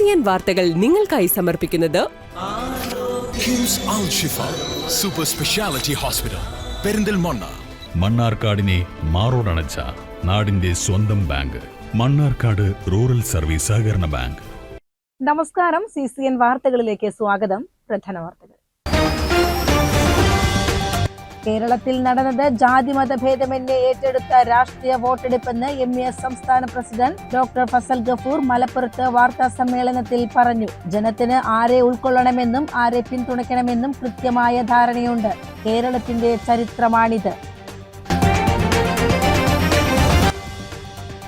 CCN വാർത്തകൾ നിങ്ങൾക്കായി സമർപ്പിക്കുന്നത് കിംസ് അൽ ഷിഫ സൂപ്പർ സ്പെഷ്യാലിറ്റി ഹോസ്പിറ്റൽ പെരിന്തൽമണ്ണ. മണ്ണാർക്കാടിനെ മാറോടണച്ച നാടിന്റെ സ്വന്തം ബാങ്ക് മണ്ണാർക്കാട് റൂറൽ സർവീസ് സഹകരണ ബാങ്ക്. നമസ്കാരം. CCN വാർത്തകളിലേക്ക് സ്വാഗതം. പ്രധാന വാർത്തകൾ. കേരളത്തിൽ നടന്നത് ജാതിമത ഭേദമന്യേ ഏറ്റെടുത്ത രാഷ്ട്രീയ വോട്ടെടുപ്പെന്ന് MES സംസ്ഥാന പ്രസിഡന്റ് ഡോക്ടർ ഫസൽ ഗഫൂർ മലപ്പുറത്ത് വാർത്താ സമ്മേളനത്തിൽ പറഞ്ഞു. ജനത്തിന് ആരെ ഉൾക്കൊള്ളണമെന്നും ആരെ പിന്തുണയ്ക്കണമെന്നും കൃത്യമായ ധാരണയുണ്ട്. കേരളത്തിന്റെ ചരിത്രമാണിത്.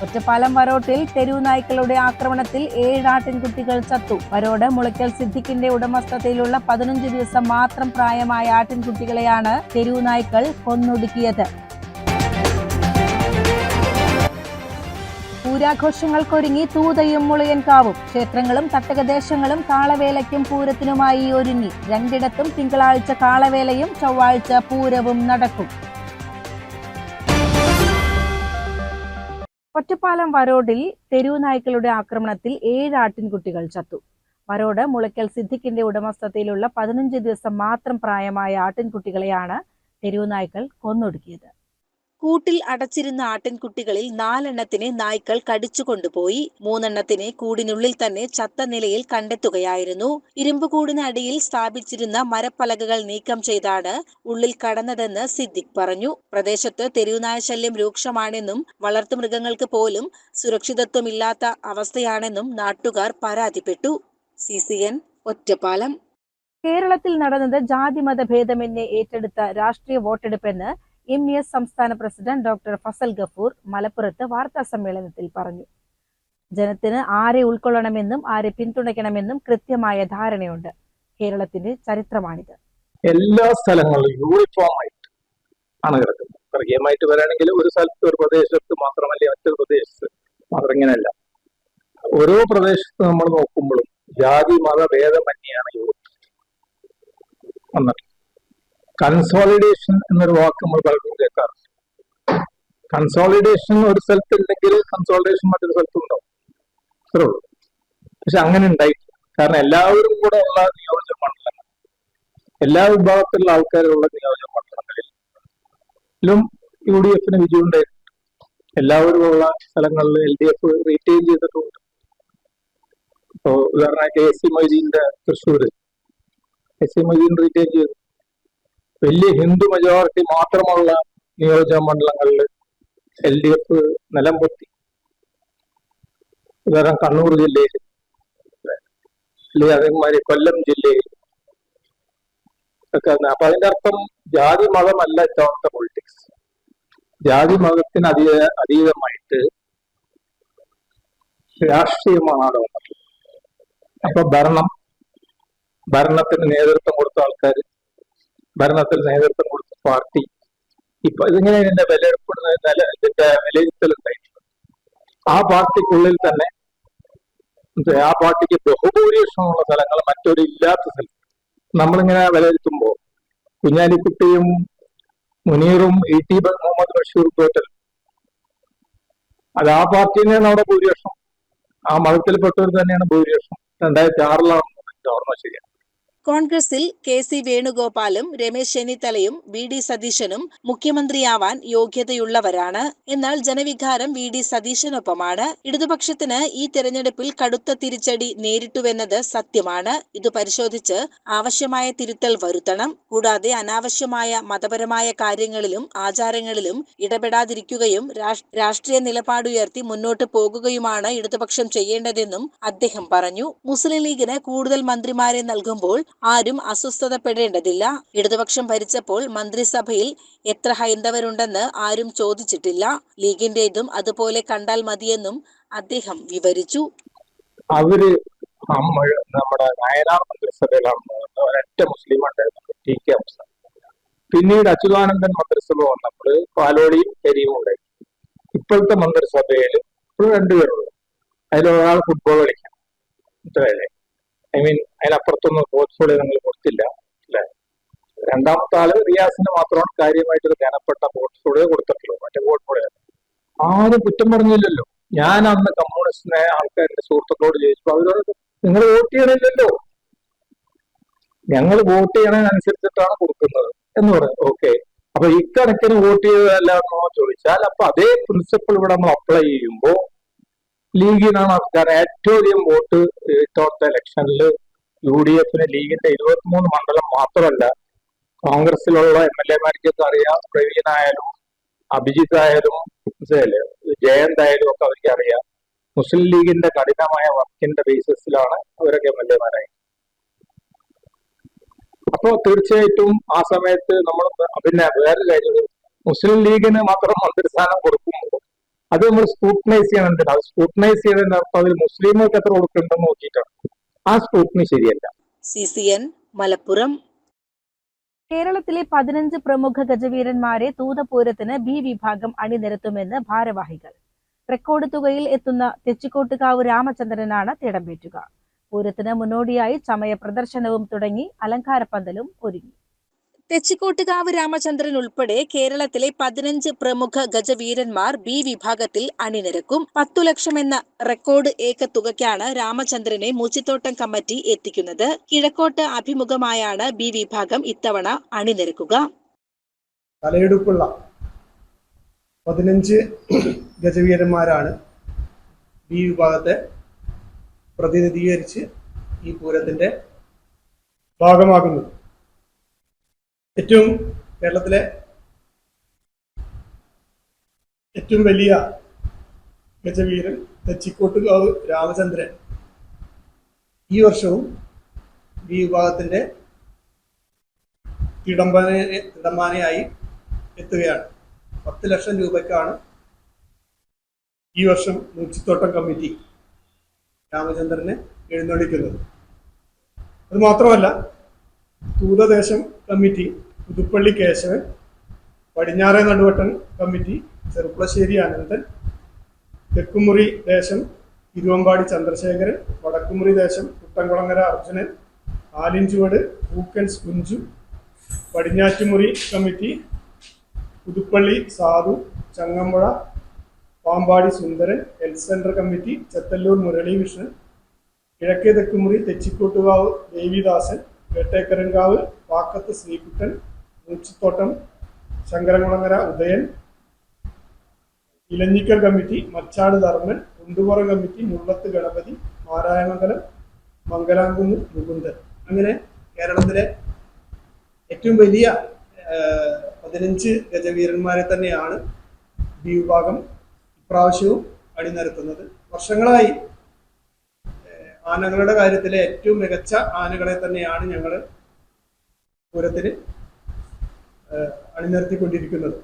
ഒറ്റപ്പാലം വരോട്ടിൽ തെരുവുനായ്ക്കളുടെ ആക്രമണത്തിൽ 7 ആട്ടിൻകുട്ടികൾ ചത്തു. വരോട് മുളയ്ക്കൽ സിദ്ദിഖിന്റെ ഉടമസ്ഥതയിലുള്ള 15 ദിവസം മാത്രം പ്രായമായ ആട്ടിൻകുട്ടികളെയാണ് തെരുവുനായ്ക്കൾ കൊന്നൊടുക്കിയത്. പൂരാഘോഷങ്ങൾക്കൊരുങ്ങി തൂതയും മുളയൻകാവും. ക്ഷേത്രങ്ങളും തട്ടകദേശങ്ങളും കാളവേലയ്ക്കും പൂരത്തിനുമായി ഒരുങ്ങി. 2ഇടത്തും തിങ്കളാഴ്ച കാളവേലയും ചൊവ്വാഴ്ച പൂരവും നടക്കും. ഒറ്റപ്പാലം വരോഡിൽ തെരുവുനായ്ക്കളുടെ ആക്രമണത്തിൽ 7 ആട്ടിൻകുട്ടികൾ ചത്തു. വരോട് മുളയ്ക്കൽ സിദ്ദിഖിന്റെ ഉടമസ്ഥതയിലുള്ള 15 ദിവസം മാത്രം പ്രായമായ ആട്ടിൻകുട്ടികളെയാണ് തെരുവുനായ്ക്കൾ കൊന്നൊടുക്കിയത്. കൂട്ടിൽ അടച്ചിരുന്ന ആട്ടിൻകുട്ടികളിൽ 4 എണ്ണത്തിനെ നായ്ക്കൾ കടിച്ചുകൊണ്ടുപോയി. 3 എണ്ണത്തിനെ കൂടിനുള്ളിൽ തന്നെ ചത്ത നിലയിൽ കണ്ടെത്തുകയായിരുന്നു. ഇരുമ്പുകൂടിന് അടിയിൽ സ്ഥാപിച്ചിരുന്ന മരപ്പലകകൾ നീക്കം ചെയ്താണ് ഉള്ളിൽ കടന്നതെന്ന് സിദ്ദിഖ് പറഞ്ഞു. പ്രദേശത്ത് തെരുവുനായ ശല്യം രൂക്ഷമാണെന്നും വളർത്തുമൃഗങ്ങൾക്ക് പോലും സുരക്ഷിതത്വമില്ലാത്ത അവസ്ഥയാണെന്നും നാട്ടുകാർ പരാതിപ്പെട്ടു. CCN ഒറ്റപ്പാലം. കേരളത്തിൽ നടന്നത് ജാതിമത ഭേദമന്യേ ഏറ്റെടുത്ത രാഷ്ട്രീയ വോട്ടെടുപ്പെന്ന് MES സംസ്ഥാന പ്രസിഡന്റ് ഡോക്ടർ ഫസൽ ഗഫൂർ മലപ്പുറത്ത് വാർത്താ സമ്മേളനത്തിൽ പറഞ്ഞു. ജനത്തിന് ആരെ ഉൾക്കൊള്ളണമെന്നും ആരെ പിന്തുണയ്ക്കണമെന്നും കൃത്യമായ ധാരണയുണ്ട്. കേരളത്തിന്റെ ചരിത്രമാണിത്. എല്ലാ സ്ഥലങ്ങളിലും യൂണിഫോം ആയിട്ട് ആണ് കിടക്കുന്നത്. വർഗീയമായിട്ട് വരാണെങ്കിൽ ഒരു സ്ഥലത്ത് ഒരു പ്രദേശത്ത് മാത്രമല്ല മറ്റൊരു പ്രദേശത്ത് മാത്രം ഇങ്ങനെയല്ല. ഓരോ പ്രദേശത്ത് നമ്മൾ നോക്കുമ്പോഴും ജാതി മത ഭേദമന്യാണ് വന്നിട്ട്. കൺസോളിഡേഷൻ എന്നൊരു വാക്ക് നമ്മൾ പലർക്കും കേൾക്കാറുണ്ട്. കൺസോളിഡേഷൻ ഒരു സ്ഥലത്തുണ്ടെങ്കിൽ കൺസോളിഡേഷൻ മറ്റൊരു സ്ഥലത്തുണ്ടാവും, അത്രേ ഉള്ളൂ. പക്ഷെ അങ്ങനെ ഉണ്ടായിട്ടില്ല. കാരണം എല്ലാവരും കൂടെ ഉള്ള നിയോജക മണ്ഡലങ്ങൾ, എല്ലാ വിഭാഗത്തിലുള്ള ആൾക്കാരുള്ള നിയോജക മണ്ഡലങ്ങളിലും UDF വിജയം ഉണ്ടായിട്ടുണ്ട്. എല്ലാവരും ഉള്ള സ്ഥലങ്ങളിൽ LDF റീറ്റെയിൻ ചെയ്തിട്ടുണ്ട്. ഇപ്പോ ഉദാഹരണമായിട്ട് AC മൊയ്തീന്റെ തൃശ്ശൂര് AC മൊയ്തീൻ റീറ്റെയിൻ ചെയ്തു. വലിയ ഹിന്ദു മെജോറിറ്റി മാത്രമുള്ള നിയോജക മണ്ഡലങ്ങളിൽ LDF നിലം പൊത്തി. ഉദാഹരണം കണ്ണൂർ ജില്ലയിൽ, അല്ലെങ്കിൽ അതേമാതിരി കൊല്ലം ജില്ലയിൽ ഒക്കെ. അപ്പൊ അതിന്റെ അർത്ഥം ജാതി മതമല്ല ഇത്തവണത്തെ പൊളിറ്റിക്സ്. ജാതി മതത്തിന് അതീതമായിട്ട് രാഷ്ട്രീയമാണ് അവിടെ വന്നത്. അപ്പൊ ഭരണത്തിന് നേതൃത്വം കൊടുത്ത ആൾക്കാർ, ഭരണത്തിന് നേതൃത്വം കൊടുത്ത പാർട്ടി, ഇപ്പൊ ഇതിങ്ങനെ ഇതിന്റെ ഇതിന്റെ വിലയിരുത്തലുണ്ടായിട്ടുണ്ട്. ആ പാർട്ടിക്കുള്ളിൽ തന്നെ ആ പാർട്ടിക്ക് ബഹുഭൂരിപക്ഷമുള്ള സ്ഥലങ്ങൾ മറ്റൊരു ഇല്ലാത്ത സ്ഥലം നമ്മളിങ്ങനെ വിലയിരുത്തുമ്പോൾ കുഞ്ഞാലിക്കുട്ടിയും മുനീറും ET മുഹമ്മദ് ബഷീർ തോറ്റൽ, അത് ആ പാർട്ടി തന്നെയാണ് അവിടെ ഭൂരിപക്ഷം. ആ മതത്തിൽപ്പെട്ടവർ തന്നെയാണ് ഭൂരിപക്ഷം. 2006 ഓർമ്മ ശരിയാണ്. കോൺഗ്രസിൽ KC വേണുഗോപാലും രമേശ് ചെന്നിത്തലയും VD സതീശനും മുഖ്യമന്ത്രിയാവാൻ യോഗ്യതയുള്ളവരാണ്. എന്നാൽ ജനവികാരം VD സതീശനൊപ്പമാണ്. ഇടതുപക്ഷത്തിന് ഈ തെരഞ്ഞെടുപ്പിൽ കടുത്ത തിരിച്ചടി നേരിട്ടുവെന്നത് സത്യമാണ്. ഇത് പരിശോധിച്ച് ആവശ്യമായ തിരുത്തൽ വരുത്തണം. കൂടാതെ അനാവശ്യമായ മതപരമായ കാര്യങ്ങളിലും ആചാരങ്ങളിലും ഇടപെടാതിരിക്കുകയും രാഷ്ട്രീയ നിലപാടുയർത്തി മുന്നോട്ട് പോകുകയുമാണ് ഇടതുപക്ഷം ചെയ്യേണ്ടതെന്നും അദ്ദേഹം പറഞ്ഞു. മുസ്ലിം ലീഗിന് കൂടുതൽ മന്ത്രിമാരെ നൽകുമ്പോൾ ആരും അസ്വസ്ഥതപ്പെടേണ്ടതില്ല. ഇടതുപക്ഷം ഭരിച്ചപ്പോൾ മന്ത്രിസഭയിൽ എത്ര ഹൈന്ദവരുണ്ടെന്ന് ആരും ചോദിച്ചിട്ടില്ല. ലീഗിന്റേതും അതുപോലെ കണ്ടാൽ മതിയെന്നും അദ്ദേഹം വിവരിച്ചു. അവര് നമ്മുടെ വയനാട് മന്ത്രിസഭയിലാണ് ഒരൊറ്റ മുസ്ലിം ഉണ്ടായിരുന്നു, TK ഹംസ. പിന്നീട് അച്യുതാനന്ദൻ മന്ത്രിസഭ വന്നപ്പോൾ പാലോളിയും കരിയും ഉണ്ടായിരുന്നു. ഇപ്പോഴത്തെ മന്ത്രിസഭയിൽ ഇപ്പോഴും 2 പേരുള്ളൂ. അതിലൊരാൾ ഫുട്ബോൾ കളിക്കാം, മനസ്സിലായില്ലേ? അതിനപ്പുറത്തൊന്നും പോർട്ട്ഫോളിയോ നിങ്ങൾ കൊടുത്തില്ല, അല്ലെ? രണ്ടാമത്തെ ആള് റിയാസിന് മാത്രമാണ് കാര്യമായിട്ടൊരു ധനപ്പെട്ട പോർട്ട്ഫോളിയോ കൊടുത്തിട്ടുള്ളൂ. മറ്റേ പോർട്ട്ഫോളിയോ ആരും കുറ്റം പറഞ്ഞില്ലല്ലോ. ഞാൻ അന്ന് കമ്മ്യൂണിസ്റ്റിനെ ആൾക്കാരുടെ സുഹൃത്തുക്കളോട് ചോദിച്ചപ്പോൾ അവരോട് നിങ്ങൾ വോട്ട് ചെയ്യണില്ലല്ലോ, ഞങ്ങൾ വോട്ട് ചെയ്യണതിനനുസരിച്ചിട്ടാണ് കൊടുക്കുന്നത് എന്ന് പറയും. ഓക്കെ, അപ്പൊ ഇക്കണക്കിന് വോട്ട് ചെയ്തതല്ല എന്നോ ചോദിച്ചാൽ അപ്പൊ അതേ പ്രിൻസിപ്പിൾ ഇവിടെ നമ്മൾ അപ്ലൈ ചെയ്യുമ്പോൾ ലീഗിനാണ് കാരണം ഏറ്റവും അധികം വോട്ട് ഇത്തവണത്തെ ഇലക്ഷനിൽ UDF ലീഗിന്റെ 23 മണ്ഡലം മാത്രമല്ല, കോൺഗ്രസിലുള്ള MLA-മാർക്കൊക്കെ അറിയാം, പ്രവീണായാലും അഭിജിത്ത് ആയാലും ജയന്ത് ആയാലും ഒക്കെ അവർക്ക് അറിയാം. മുസ്ലിം ലീഗിന്റെ കഠിനമായ വർക്കിന്റെ ബേസിസിലാണ് അവരൊക്കെ MLA-മാരായി. അപ്പോ തീർച്ചയായിട്ടും ആ സമയത്ത് നമ്മൾ പിന്നെ വേറെ കാര്യം, മുസ്ലിം ലീഗിന് മാത്രം മന്ത്രിസ്ഥാനം കൊടുക്കുമ്പോൾ അത് നമ്മൾ സ്ക്രൂട്ടനൈസ് ചെയ്യണം. എന്തിനാ സ്ക്രൂട്ടനൈസ് ചെയ്തതിന്റെ അർത്ഥം അതിൽ മുസ്ലിങ്ങൾക്ക് എത്ര കൊടുക്കുന്നുണ്ടെന്ന് നോക്കിയിട്ടാണ്. ആ സ്ക്രൂട്ടനി ശരിയല്ല. CCN മലപ്പുറം. കേരളത്തിലെ 15 പ്രമുഖ ഗജവീരന്മാരെ തൂതപൂരത്തിന് B വിഭാഗം അണിനിരത്തുമെന്ന് ഭാരവാഹികൾ. റെക്കോർഡ് തുകയിൽ എത്തുന്ന തെച്ചിക്കോട്ടുകാവ് രാമചന്ദ്രനാണ് തിടമ്പേറ്റുക. പൂരത്തിന് മുന്നോടിയായി ചമയ പ്രദർശനവും തുടങ്ങി അലങ്കാരപ്പന്തലും ഒരുങ്ങി. തെച്ചിക്കോട്ടുകാവ് രാമചന്ദ്രൻ ഉൾപ്പെടെ കേരളത്തിലെ 15 പ്രമുഖ ഗജവീരന്മാർ B വിഭാഗത്തിൽ അണിനിരക്കും. 10 ലക്ഷം എന്ന റെക്കോർഡ് ഏക്കത്തുകയ്ക്കാണ് രാമചന്ദ്രനെ മൂച്ചിത്തോട്ടം കമ്മിറ്റി എത്തിക്കുന്നത്. കിഴക്കോട്ട് അഭിമുഖമായാണ് B വിഭാഗം ഇത്തവണ അണിനിരക്കുക. തലയെടുപ്പുള്ള 15 ഗജവീരന്മാരാണ് B വിഭാഗത്തെ പ്രതിനിധീകരിച്ച് ഈ പൂരത്തിന്റെ ഭാഗമാകുന്നത്. കേരളത്തിലെ ഏറ്റവും വലിയ ഗജവീരൻ തെച്ചിക്കോട്ടുകാവ് രാമചന്ദ്രൻ ഈ വർഷവും B വിഭാഗത്തിന്റെ തിടമ്പാനയായി എത്തുകയാണ്. 10 ലക്ഷം രൂപയ്ക്കാണ് ഈ വർഷം മൂച്ചിത്തോട്ടം കമ്മിറ്റി രാമചന്ദ്രനെ എഴുന്നള്ളിക്കുന്നത്. അത് മാത്രമല്ല, തൂതദേശം കമ്മിറ്റി പുതുപ്പള്ളി കേശവൻ, പടിഞ്ഞാറേ നടുവട്ടൻ കമ്മിറ്റി ചെറുപ്പളശ്ശേരി അനന്തൻ, തെക്കുമുറി ദേശം ഇരുവമ്പാടി ചന്ദ്രശേഖരൻ, വടക്കുമുറി ദേശം കുട്ടൻകുളങ്ങര അർജുനൻ, ആലിഞ്ചുവട് പൂക്കൻസ് Kunju, Padinjattumuri committee Puthuppally Sadhu, Changampuzha Pampady Sundaran, health centre committee Chethalloor Muralikrishnan, കിഴക്കേ തെക്കുമുറി തെച്ചിക്കോട്ടുകാവ് ദേവിദാസൻ, വേട്ടേക്കരൻകാവ് പാക്കത്ത് ശ്രീകുട്ടൻ, മൂച്ചിത്തോട്ടം ശങ്കരകുളങ്ങര ഉദയൻ, ഇലഞ്ഞിക്കൽ കമ്മിറ്റി മച്ചാട് ധർമ്മൻ, കുണ്ടുപുറം കമ്മിറ്റി മുള്ളത്ത് ഗണപതി, മാരായമംഗലം മംഗലാംകുന്ന് മുകുന്ദൻ. അങ്ങനെ കേരളത്തിലെ ഏറ്റവും വലിയ 15 ഗജവീരന്മാരെ തന്നെയാണ് B വിഭാഗം ഇപ്രാവശ്യവും അണിനിരത്തുന്നത്. വർഷങ്ങളായി ആനകളുടെ കാര്യത്തിലെ ഏറ്റവും മികച്ച ആനകളെ തന്നെയാണ് ഞങ്ങൾ പൂരത്തിന് അണിനിരത്തിക്കൊണ്ടിരിക്കുന്നത്.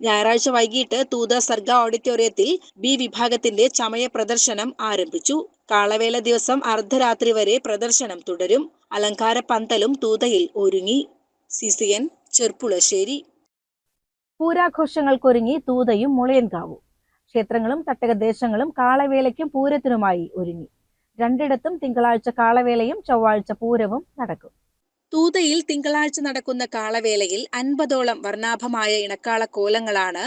ഞായറാഴ്ച വൈകിട്ട് തൂത സർഗ ഓഡിറ്റോറിയത്തിൽ B വിഭാഗത്തിന്റെ ചമയ പ്രദർശനം ആരംഭിച്ചു. കാളവേല ദിവസം അർദ്ധരാത്രി വരെ പ്രദർശനം തുടരും. അലങ്കാര പന്തലും തൂതയിൽ ഒരുങ്ങി. CCN ചെർപ്പുളശ്ശേരി. പൂരാഘോഷങ്ങൾക്കൊരുങ്ങി തൂതയും മുളയൻകാവും. ക്ഷേത്രങ്ങളും തട്ടകദേശങ്ങളും കാളവേലയ്ക്കും പൂരത്തിനുമായി ഒരുങ്ങി. രണ്ടിടത്തും തിങ്കളാഴ്ച കാളവേലയും ചൊവ്വാഴ്ച പൂരവും നടക്കും. തൂതയിൽ തിങ്കളാഴ്ച നടക്കുന്ന കാളവേലയിൽ 50ഓളം വർണ്ണാഭമായ ഇണക്കാള കോലങ്ങളാണ്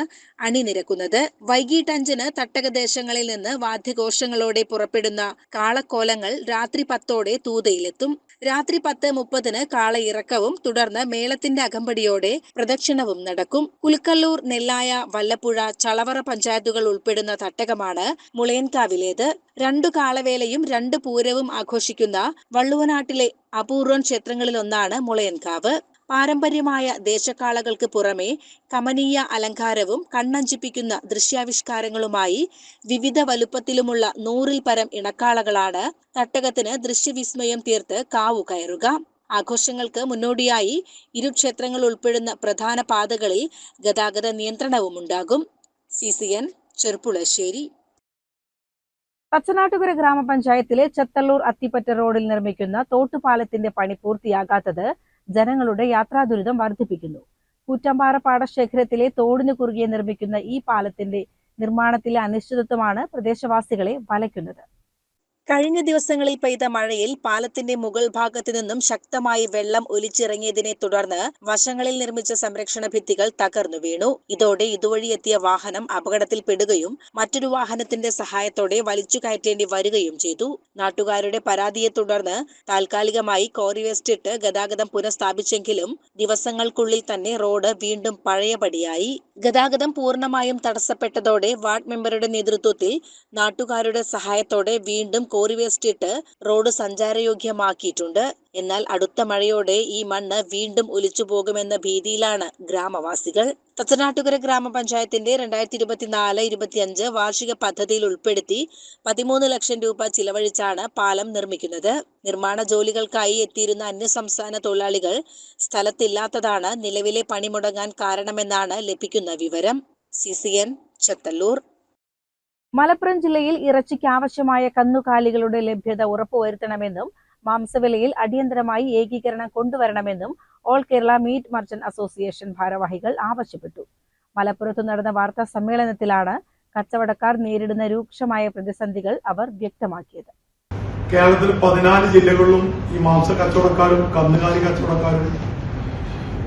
അണിനിരക്കുന്നത്. വൈകിട്ട് 5-ന് തട്ടകദേശങ്ങളിൽ നിന്ന് വാദ്യഘോഷങ്ങളോടെ പുറപ്പെടുന്ന കാളക്കോലങ്ങൾ രാത്രി 10ഓടെ തൂതയിലെത്തും. രാത്രി 10:30-ന് കാളയിറക്കവും തുടർന്ന് മേളത്തിന്റെ അകമ്പടിയോടെ പ്രദക്ഷിണവും നടക്കും. കുലുക്കല്ലൂർ, നെല്ലായ, വല്ലപ്പുഴ, ചളവറ പഞ്ചായത്തുകൾ ഉൾപ്പെടുന്ന തട്ടകമാണ് മുളയൻകാവിലേത്. 2 കാളവേലയും 2 പൂരവും ആഘോഷിക്കുന്ന വള്ളുവനാട്ടിലെ അപൂർവം ക്ഷേത്രങ്ങളിലൊന്നാണ് മുളയൻകാവ്. പാരമ്പര്യമായ ദേശക്കാളകൾക്ക് പുറമെ കമനീയ അലങ്കാരവും കണ്ണഞ്ചിപ്പിക്കുന്ന ദൃശ്യാവിഷ്കാരങ്ങളുമായി വിവിധ വലുപ്പത്തിലുമുള്ള 100-ൽ പരം ഇണക്കാളകളാണ് തട്ടകത്തിന് ദൃശ്യവിസ്മയം തീർത്ത് കാവു കയറുക. ആഘോഷങ്ങൾക്ക് മുന്നോടിയായി ഇരു ക്ഷേത്രങ്ങൾ ഉൾപ്പെടുന്ന പ്രധാന പാതകളിൽ ഗതാഗത നിയന്ത്രണവും ഉണ്ടാകും. CCN ചെർപ്പുളശ്ശേരി. തച്ചനാട്ടുകര ഗ്രാമപഞ്ചായത്തിലെ ചെത്തല്ലൂർ അത്തിപ്പറ്റ റോഡിൽ നിർമ്മിക്കുന്ന തോട്ടുപാലത്തിന്റെ പണി പൂർത്തിയാകാത്തത് ജനങ്ങളുടെ യാത്രാദുരിതം വർദ്ധിപ്പിക്കുന്നു. കൂറ്റമ്പാറ പാടശേഖരത്തിലെ തോടിന് കുറുകെ നിർമ്മിക്കുന്ന ഈ പാലത്തിന്റെ നിർമ്മാണത്തിലെ അനിശ്ചിതത്വമാണ് പ്രദേശവാസികളെ വലയ്ക്കുന്നത്. കഴിഞ്ഞ ദിവസങ്ങളിൽ പെയ്ത മഴയിൽ പാലത്തിന്റെ മുകൾ ഭാഗത്തു നിന്നും ശക്തമായി വെള്ളം ഒലിച്ചിറങ്ങിയതിനെ തുടർന്ന് വശങ്ങളിൽ നിർമ്മിച്ച സംരക്ഷണ ഭിത്തികൾ തകർന്നു വീണു. ഇതോടെ ഇതുവഴി എത്തിയ വാഹനം അപകടത്തിൽപ്പെടുകയും മറ്റൊരു വാഹനത്തിന്റെ സഹായത്തോടെ വലിച്ചു കയറ്റേണ്ടി വരികയും ചെയ്തു. നാട്ടുകാരുടെ പരാതിയെ തുടർന്ന് താൽക്കാലികമായി കോറി വേസ്റ്റ് ഇട്ട് ഗതാഗതം പുനഃസ്ഥാപിച്ചെങ്കിലും ദിവസങ്ങൾക്കുള്ളിൽ തന്നെ റോഡ് വീണ്ടും പഴയപടിയായി. ഗതാഗതം പൂർണ്ണമായും തടസ്സപ്പെട്ടതോടെ വാർഡ് മെമ്പറുടെ നേതൃത്വത്തിൽ നാട്ടുകാരുടെ സഹായത്തോടെ വീണ്ടും കോറി വേസ്റ്റ് ഇട്ട് റോഡ് സഞ്ചാരയോഗ്യമാക്കിയിട്ടുണ്ട്. എന്നാൽ അടുത്ത മഴയോടെ ഈ മണ്ണ് വീണ്ടും ഒലിച്ചു പോകുമെന്ന ഭീതിയിലാണ് ഗ്രാമവാസികൾ. തച്ചനാട്ടുകര ഗ്രാമപഞ്ചായത്തിന്റെ 2024-25 വാർഷിക പദ്ധതിയിൽ ഉൾപ്പെടുത്തി 13 ലക്ഷം രൂപ ചിലവഴിച്ചാണ് പാലം നിർമ്മിക്കുന്നത്. നിർമ്മാണ ജോലികൾക്കായി എത്തിയിരുന്ന അന്യസംസ്ഥാന തൊഴിലാളികൾ സ്ഥലത്തില്ലാത്തതാണ് നിലവിലെ പണി മുടങ്ങാൻ കാരണമെന്നാണ് ലഭിക്കുന്ന വിവരം. CCN ചത്തല്ലൂർ. മലപ്പുറം ജില്ലയിൽ ഇറച്ചിക്ക് ആവശ്യമായ കന്നുകാലികളുടെ ലഭ്യത ഉറപ്പുവരുത്തണമെന്നും മാംസവിലയിൽ അടിയന്തരമായി ഏകീകരണം കൊണ്ടുവരണമെന്നും all Kerala meat merchant association ഭാരവാഹികൾ ആവശ്യപ്പെട്ടു. മലപ്പുറത്ത് നടന്ന വാർത്താ സമ്മേളനത്തിലാണ് കച്ചവടക്കാർ നേരിടുന്ന രൂക്ഷമായ പ്രതിസന്ധികൾ അവർ വ്യക്തമാക്കിയത്. കേരളത്തിൽ 14 ജില്ലകളിലും ഈ മാംസ കച്ചവടക്കാരും കന്നുകാലി കച്ചവടക്കാരും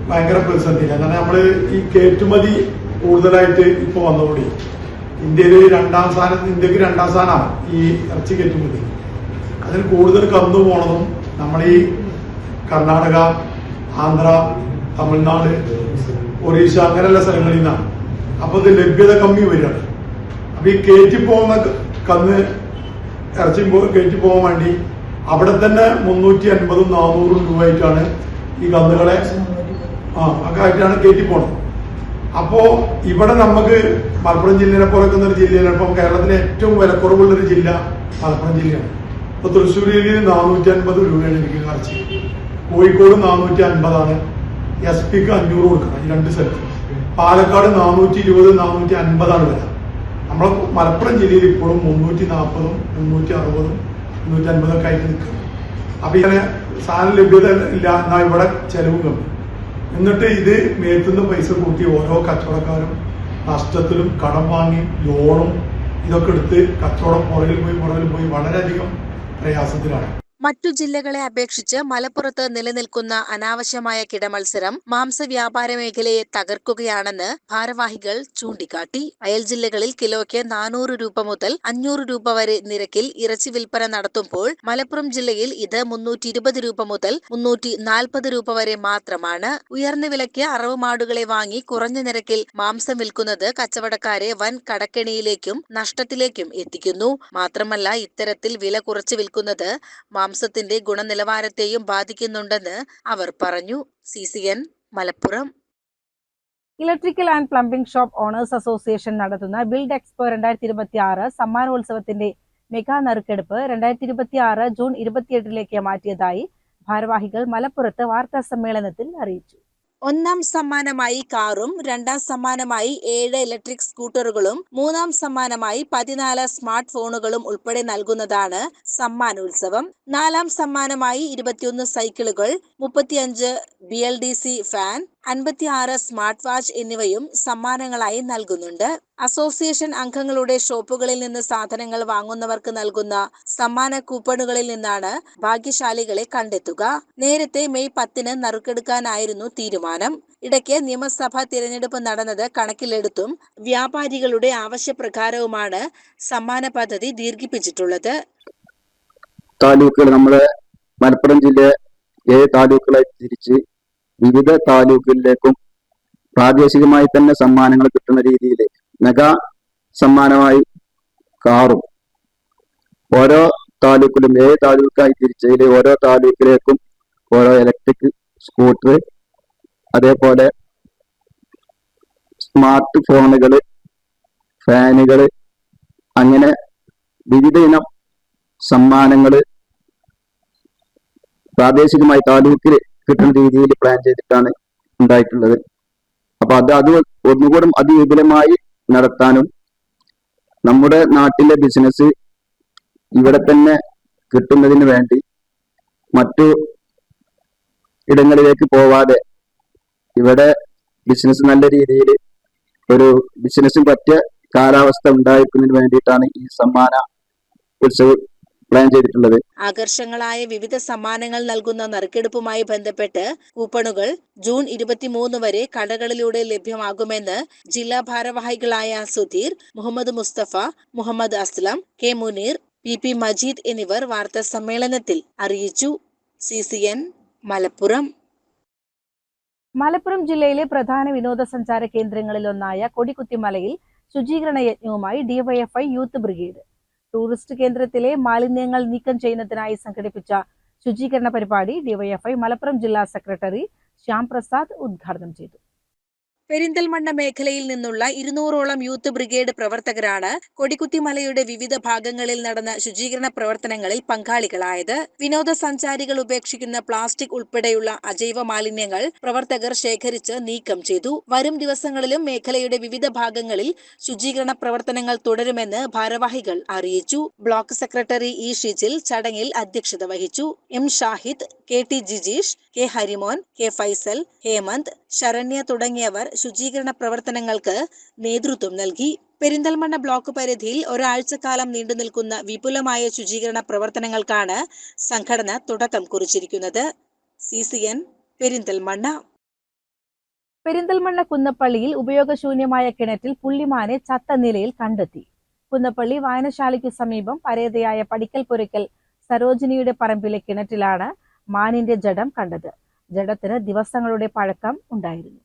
ഭയങ്കര പ്രതിസന്ധിയില്ല. എന്നാൽ നമ്മള് ഈ കയറ്റുമതി കൂടുതലായിട്ട് ഇപ്പൊ വന്നുകൂടി ഇന്ത്യക്ക് രണ്ടാം സ്ഥാനമാണ് ഈ ഇറച്ചി കയറ്റുമതി. അതിൽ കൂടുതൽ കന്നു പോണതും നമ്മൾ ഈ കർണാടക, ആന്ധ്ര, തമിഴ്നാട്, ഒറീസ അങ്ങനെയുള്ള സ്ഥലങ്ങളിൽ നിന്നാണ്. അപ്പൊ ഇത് ലഭ്യത കമ്മി വരികയാണ്. അപ്പൊ ഈ കയറ്റിപ്പോകുന്ന കന്ന് ഇറച്ചി കയറ്റി പോകാൻ വേണ്ടി അവിടെ തന്നെ 350-400 രൂപയായിട്ടാണ് ഈ കന്നുകളെ ഒക്കെ ആയിട്ടാണ് കയറ്റിപ്പോണത്. അപ്പോ ഇവിടെ നമുക്ക് മലപ്പുറം ജില്ലയെ പോലൊക്കെ ഒരു ജില്ലയിലാണ്. ഇപ്പം കേരളത്തിലെ ഏറ്റവും വിലക്കുറവുള്ളൊരു ജില്ല മലപ്പുറം ജില്ലയാണ്. ഇപ്പൊ തൃശ്ശൂർ ജില്ലയിൽ 450 രൂപയാണ് എനിക്ക് ഇറച്ചി. കോഴിക്കോട് 450, SP-ക്ക് 500 കൊടുക്കണം ഈ 2 സ്ഥലത്ത്. പാലക്കാട് 420-450 വില. നമ്മളെ മലപ്പുറം ജില്ലയിൽ ഇപ്പോഴും 340, 360, 350 ഒക്കെ ആയിട്ട് നിൽക്കുന്നു. അപ്പൊ ഇങ്ങനെ സാധനം ലഭ്യത ഇല്ല, എന്നാൽ ഇവിടെ ചെലവും കമ്മി. എന്നിട്ട് ഇത് മേത്തുനിന്ന് പൈസ കൂട്ടി ഓരോ കച്ചവടക്കാരും നഷ്ടത്തിലും കടം വാങ്ങി ലോണും ഇതൊക്കെ എടുത്ത് കച്ചവടം പുറകിൽ പോയി വളരെയധികം പ്രയാസത്തിലാണ്. മറ്റു ജില്ലകളെ അപേക്ഷിച്ച് മലപ്പുറത്ത് നിലനിൽക്കുന്ന അനാവശ്യമായ കിടമത്സരം മാംസ വ്യാപാര മേഖലയെ തകർക്കുകയാണെന്ന് ഭാരവാഹികൾ ചൂണ്ടിക്കാട്ടി. അയൽ ജില്ലകളിൽ കിലോയ്ക്ക് 400 രൂപ മുതൽ 500 രൂപ വരെ നിരക്കിൽ ഇറച്ചി വിൽപ്പന നടത്തുമ്പോൾ മലപ്പുറം ജില്ലയിൽ ഇത് 320 രൂപ മുതൽ 340 രൂപ വരെ മാത്രമാണ്. ഉയർന്ന വിലയ്ക്ക് അറവ് മാടുകളെ വാങ്ങി കുറഞ്ഞ നിരക്കിൽ മാംസം വിൽക്കുന്നത് കച്ചവടക്കാരെ വൻ കടക്കെണിയിലേക്കും നഷ്ടത്തിലേക്കും എത്തിക്കുന്നു. മാത്രമല്ല ഇത്തരത്തിൽ വില കുറച്ച് വിൽക്കുന്നത് മാംസത്തിന്റെ ഗുണനിലവാരത്തെയും ബാധിക്കുന്നുണ്ടെന്ന് അവർ പറഞ്ഞു. CCN Malappuram. Electrical and plumbing shop owners association നടത്തുന്ന ബിൽഡ് എക്സ്പോ 2026 സമ്മാനോത്സവത്തിന്റെ മെഗാ നറുക്കെടുപ്പ് 2026 ജൂൺ 28 മാറ്റിയതായി ഭാരവാഹികൾ മലപ്പുറത്ത് വാർത്താ സമ്മേളനത്തിൽ അറിയിച്ചു. 1ാം സമ്മാനമായി കാറും 2ാം സമ്മാനമായി 7 ഇലക്ട്രിക് സ്കൂട്ടറുകളും 3ാം സമ്മാനമായി 14 സ്മാർട്ട് ഫോണുകളും ഉൾപ്പെടെ നൽകുന്നതാണ് സമ്മാനോത്സവം. 4ാം സമ്മാനമായി 21 സൈക്കിളുകൾ, 35 BLDC ഫാൻ, 56 സ്മാർട്ട് വാച്ച് എന്നിവയും സമ്മാനങ്ങളായി നൽകുന്നുണ്ട്. അസോസിയേഷൻ അംഗങ്ങളുടെ ഷോപ്പുകളിൽ നിന്ന് സാധനങ്ങൾ വാങ്ങുന്നവർക്ക് നൽകുന്ന സമ്മാന കൂപ്പണുകളിൽ നിന്നാണ് ഭാഗ്യശാലികളെ കണ്ടെത്തുക. നേരത്തെ മെയ് 10 നറുക്കെടുക്കാനായിരുന്നു തീരുമാനം. ഇടയ്ക്ക് നിയമസഭാ തിരഞ്ഞെടുപ്പ് നടന്നത് കണക്കിലെടുത്തും വ്യാപാരികളുടെ ആവശ്യപ്രകാരവുമാണ് സമ്മാന പദ്ധതി ദീർഘിപ്പിച്ചിട്ടുള്ളത്. താലൂക്കുകൾ നമ്മുടെ മലപ്പുറം ജില്ലയെ 7 താലൂക്കുകളായി തിരിച്ച് വിവിധ താലൂക്കുകളിലേക്കും പ്രാദേശികമായി തന്നെ സമ്മാനങ്ങൾ കിട്ടുന്ന രീതിയിൽ മെഗാ സമ്മാനമായി കാറും ഓരോ താലൂക്കിലും 7 താലൂക്കായി തിരിച്ചതിൽ ഓരോ താലൂക്കിലേക്കും ഓരോ ഇലക്ട്രിക് സ്കൂട്ടർ, അതേപോലെ സ്മാർട്ട് ഫോണുകൾ, ഫാനുകൾ, അങ്ങനെ വിവിധ ഇനം സമ്മാനങ്ങൾ പ്രാദേശികമായി താലൂക്കിൽ കിട്ടുന്ന രീതിയിൽ പ്ലാൻ ചെയ്തിട്ടാണ് ഉണ്ടായിട്ടുള്ളത്. അപ്പൊ അത് ഒന്നുകൂടെ അതിവിപുലമായി നടത്താനും നമ്മുടെ നാട്ടിലെ ബിസിനസ് ഇവിടെ തന്നെ കിട്ടുന്നതിന് വേണ്ടി മറ്റു ഇടങ്ങളിലേക്ക് പോവാതെ ഇവിടെ ബിസിനസ് നല്ല രീതിയിൽ ഒരു ബിസിനസ്സിന് പറ്റിയ കാലാവസ്ഥ ഉണ്ടായിരിക്കുന്നതിന് വേണ്ടിയിട്ടാണ് ഈ സമ്മാന ഉത്സവം പ്ലാൻ ചെയ്തിട്ടുള്ളത്. ആകർഷങ്ങളായ വിവിധ സമ്മാനങ്ങൾ നൽകുന്ന നറുക്കെടുപ്പുമായി ബന്ധപ്പെട്ട് കൂപ്പണുകൾ ജൂൺ 23 വരെ കടകളിലൂടെ ലഭ്യമാകുമെന്ന് ജില്ലാ ഭാരവാഹികളായ സുധീർ, മുഹമ്മദ് മുസ്തഫ, മുഹമ്മദ് അസ്ലം, കെ മുനീർ, പി മജീദ് എന്നിവർ വാർത്താ സമ്മേളനത്തിൽ അറിയിച്ചു. CCN മലപ്പുറം. മലപ്പുറം ജില്ലയിലെ പ്രധാന വിനോദസഞ്ചാര കേന്ദ്രങ്ങളിലൊന്നായ കൊടിക്കുത്തിമലയിൽ ശുചീകരണ യജ്ഞവുമായി ഡിവൈഎഫ്ഐ യൂത്ത് ബ്രിഗേഡ്. ടൂറിസ്റ്റ് കേന്ദ്രത്തിലെ മാലിന്യങ്ങൾ നീക്കം ചെയ്യുന്നതിനായി സംഘടിപ്പിച്ച ശുചീകരണ പരിപാടി ഡിവൈഎഫ്ഐ മലപ്പുറം ജില്ലാ സെക്രട്ടറി ശ്യാം പ്രസാദ് ഉദ്ഘാടനം ചെയ്തു. പെരിന്തൽമണ്ണ മേഖലയിൽ നിന്നുള്ള 200ഓളം യൂത്ത് ബ്രിഗേഡ് പ്രവർത്തകരാണ് കൊടിക്കുത്തിമലയുടെ വിവിധ ഭാഗങ്ങളിൽ നടന്ന ശുചീകരണ പ്രവർത്തനങ്ങളിൽ പങ്കാളികളായത്. വിനോദസഞ്ചാരികൾ ഉപേക്ഷിക്കുന്ന പ്ലാസ്റ്റിക് ഉൾപ്പെടെയുള്ള അജൈവ മാലിന്യങ്ങൾ പ്രവർത്തകർ ശേഖരിച്ച് നീക്കം ചെയ്തു. വരും ദിവസങ്ങളിലും മേഖലയുടെ വിവിധ ഭാഗങ്ങളിൽ ശുചീകരണ പ്രവർത്തനങ്ങൾ തുടരുമെന്ന് ഭാരവാഹികൾ അറിയിച്ചു. ബ്ലോക്ക് സെക്രട്ടറി ഇ ഷിജിൽ ചടങ്ങിൽ അധ്യക്ഷത വഹിച്ചു. M Shahid, KT Jijeesh, K Harimon, K Faisal, Hemanth, Saranya തുടങ്ങിയവർ ശുചീകരണ പ്രവർത്തനങ്ങൾക്ക് നേതൃത്വം നൽകി. പെരിന്തൽമണ്ണ ബ്ലോക്ക് പരിധിയിൽ ഒരാഴ്ചക്കാലം നീണ്ടുനിൽക്കുന്ന വിപുലമായ ശുചീകരണ പ്രവർത്തനങ്ങൾക്കാണ് സംഘടന തുടക്കം കുറിച്ചിരിക്കുന്നത്. CCN പെരിന്തൽമണ്ണ. പെരിന്തൽമണ്ണ കുന്നപ്പള്ളിയിൽ ഉപയോഗശൂന്യമായ കിണറ്റിൽ പുള്ളിമാനെ ചത്ത നിലയിൽ കണ്ടെത്തി. കുന്നപ്പള്ളി വായനശാലയ്ക്ക് സമീപം പരേതയായ പടിക്കൽ പുരയ്ക്കൽ സരോജിനിയുടെ പറമ്പിലെ കിണറ്റിലാണ് മാനിന്റെ ജഡം കണ്ടത്. ജഡത്തിന് ദിവസങ്ങളുടെ പഴക്കം ഉണ്ടായിരുന്നു.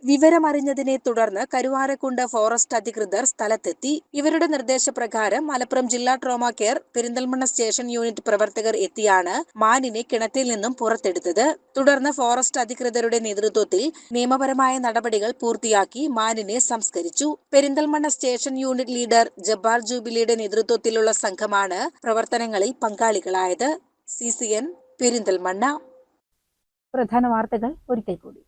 വിവരമറിഞ്ഞതിനെ തുടർന്ന് കരുവാരക്കുണ്ട് ഫോറസ്റ്റ് അധികൃതർ സ്ഥലത്തെത്തി. ഇവരുടെ നിർദ്ദേശപ്രകാരം മലപ്പുറം ജില്ലാ trauma care Perinthalmanna station unit പ്രവർത്തകർ എത്തിയാണ് മാനിനെ കിണറ്റിൽ നിന്നും പുറത്തെടുത്തത്. തുടർന്ന് ഫോറസ്റ്റ് അധികൃതരുടെ നേതൃത്വത്തിൽ നിയമപരമായ നടപടികൾ പൂർത്തിയാക്കി മാനിനെ സംസ്കരിച്ചു. Perinthalmanna station unit leader Jabbar ജൂബിലിയുടെ നേതൃത്വത്തിലുള്ള സംഘമാണ് പ്രവർത്തനങ്ങളിൽ പങ്കാളികളായത്. CCN പെരിന്തൽമണ്ണ. പ്രധാന വാർത്തകൾ ഒരിക്കൽ കൂടി.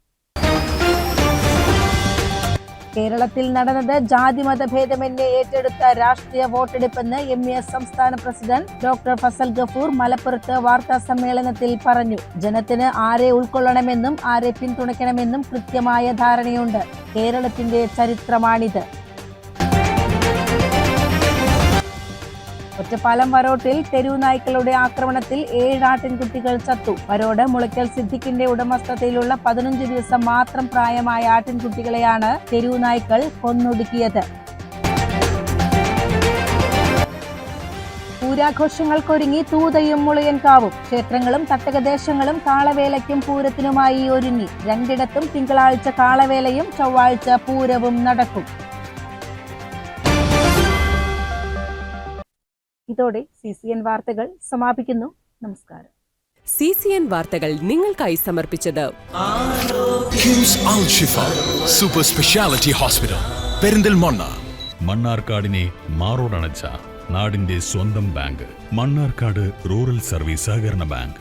കേരളത്തിൽ നടന്നത് ജാതിമതഭേദമന്യേ ഏറ്റെടുത്ത രാഷ്ട്രീയ വോട്ടെടുപ്പെന്ന് MES സംസ്ഥാന പ്രസിഡന്റ് ഡോക്ടർ ഫസൽ ഗഫൂർ മലപ്പുറത്ത് വാർത്താ സമ്മേളനത്തിൽ പറഞ്ഞു. ജനത്തിന് ആരെ ഉൾക്കൊള്ളണമെന്നും ആരെ പിന്തുണയ്ക്കണമെന്നും കൃത്യമായ ധാരണയുണ്ട്. കേരളത്തിന്റെ ചരിത്രമാണിത്. ഒറ്റപ്പാലം വരോട്ടിൽ തെരുവുനായ്ക്കളുടെ ആക്രമണത്തിൽ 7 ആട്ടിൻകുട്ടികൾ ചത്തു. വരോട് മുളയ്ക്കൽ സിദ്ദിഖിന്റെ ഉടമസ്ഥതയിലുള്ള 15 ദിവസം മാത്രം പ്രായമായ ആട്ടിൻകുട്ടികളെയാണ് തെരുവുനായ്ക്കൾ കൊന്നൊടുക്കിയത്. പൂരാഘോഷങ്ങൾക്കൊരുങ്ങി തൂതയും മുളയൻകാവും. ക്ഷേത്രങ്ങളും തട്ടകദേശങ്ങളും കാളവേലയ്ക്കും പൂരത്തിനുമായി ഒരുങ്ങി. 2ഇടത്തും തിങ്കളാഴ്ച കാളവേലയും ചൊവ്വാഴ്ച പൂരവും നടക്കും. ഇതോടെ CCN വാർത്തകൾ സമാപിക്കുന്നു. നമസ്കാരം. CCN വാർത്തകൾ നിങ്ങൾക്കായി സമർപ്പിച്ചത് കിംസ് അൽ ഷിഫ സൂപ്പർ സ്പെഷ്യാലിറ്റി ഹോസ്പിറ്റൽ പെരിന്തൽമണ്ണ. മണ്ണാർക്കാടിനെ മാറോടണച്ച നാടിന്റെ സ്വന്തം ബാങ്ക് മണ്ണാർക്കാട് റൂറൽ സർവീസ് സഹകരണ ബാങ്ക്.